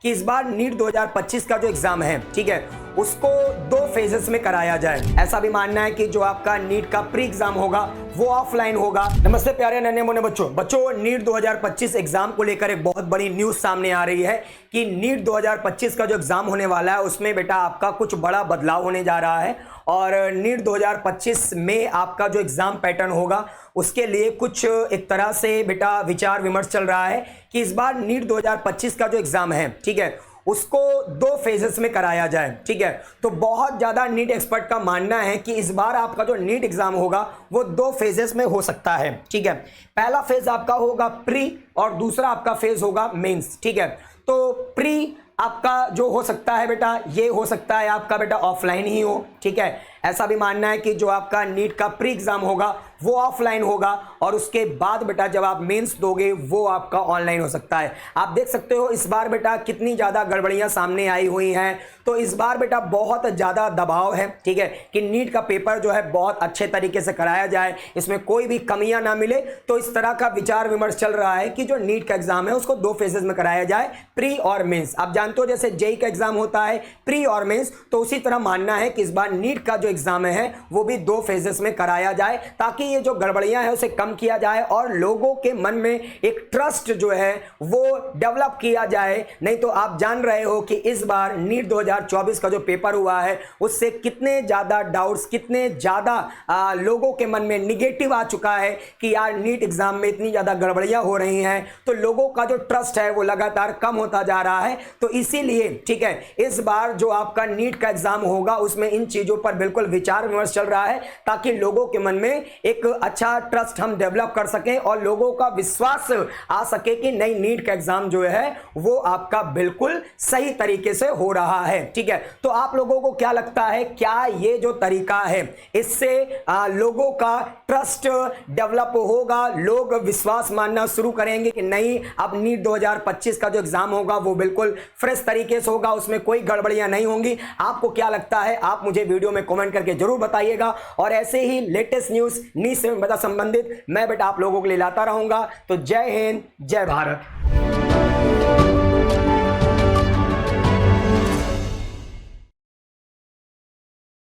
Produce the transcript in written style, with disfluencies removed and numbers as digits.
कि इस बार नीट 2025 का जो एग्जाम है, ठीक है, उसको 2 फेजेस में कराया जाए। ऐसा भी मानना है कि जो आपका नीट का प्री एग्जाम होगा वो ऑफलाइन होगा। नमस्ते प्यारे नन्हे मुन्ने बच्चों, नीट 2025 एग्जाम को लेकर एक बहुत बड़ी न्यूज सामने आ रही है कि नीट 2025 का जो एग्जाम होने वाला है उसमें बेटा आपका कुछ बड़ा बदलाव होने जा रहा है और नीट 2025 में आपका जो एग्जाम पैटर्न होगा उसके लिए कुछ एक तरह से बेटा विचार विमर्श चल रहा है कि इस बार नीट 2025 का जो एग्जाम है, ठीक है, उसको 2 फेजेस में कराया जाए। ठीक है, तो बहुत ज्यादा नीट एक्सपर्ट का मानना है कि इस बार आपका जो नीट एग्जाम होगा वो 2 फेजेस में हो सकता है। ठीक है, पहला फेज आपका होगा प्री और दूसरा आपका फेज होगा मेंस। ठीक है, तो प्री आपका जो हो सकता है बेटा, ये हो सकता है आपका बेटा ऑफलाइन ही हो। ठीक है, ऐसा भी मानना है कि जो आपका नीट का प्री एग्जाम होगा वो ऑफलाइन होगा और उसके बाद बेटा जब आप मेंस दोगे वो आपका ऑनलाइन हो सकता है। आप देख सकते हो इस बार बेटा कितनी ज्यादा गड़बड़ियां सामने आई हुई हैं, तो इस बार बेटा बहुत ज्यादा दबाव है, ठीक है, कि नीट का पेपर जो है बहुत अच्छे तरीके से कराया जाए, इसमें कोई भी कमियां ना मिले। तो इस तरह का विचार विमर्श चल रहा है कि जो नीट का एग्जाम है उसको 2 फेजेस में कराया जाए, प्री और मेंस। आप जानते हो जैसे जेईई का एग्जाम होता है प्री और मेंस, तो उसी तरह मानना है कि इस बार नीट का जो एग्जाम है वो भी 2 फेजेस में कराया जाए ताकि ये जो गड़बड़ियां हैं उसे कम किया जाए और लोगों के मन में एक ट्रस्ट जो है वो डेवलप किया जाए। नहीं तो आप जान रहे हो कि इस बार नीट 2024 का जो पेपर हुआ है उससे कितने ज्यादा डाउट्स, कितने ज्यादा लोगों के मन में निगेटिव आ चुका है कि यार नीट एग्जाम में इतनी ज्यादा गड़बड़ियां हो रही हैं, तो लोगों का जो ट्रस्ट है वो लगातार कम होता जा रहा है। तो इसीलिए ठीक है, इस बार जो आपका नीट का एग्जाम होगा उसमें इन चीजों पर बिल्कुल विचार विमर्श चल रहा है ताकि लोगों के मन में एक अच्छा ट्रस्ट हम डेवलप कर सकें और लोगों का विश्वास आ सके कि नहीं, नीट का एग्जाम जो है वो आपका बिल्कुल सही तरीके से हो रहा है। ठीक है, तो आप लोगों को क्या लगता है, क्या ये जो तरीका है इससे लोगों का ट्रस्ट डेवलप होगा, लोग विश्वास मानना शुरू करेंगे कि नहीं अब नीट 2025 का जो एग्जाम होगा वो बिल्कुल फ्रेश तरीके से होगा, उसमें कोई गड़बड़ियां नहीं होंगी? आपको क्या लगता है आप मुझे वीडियो में कमेंट करके जरूर बताइएगा और ऐसे ही लेटेस्ट न्यूज नीट से संबंधित मैं बेटा आप लोगों के लिए लाता रहूंगा। तो जय हिंद, जय भारत।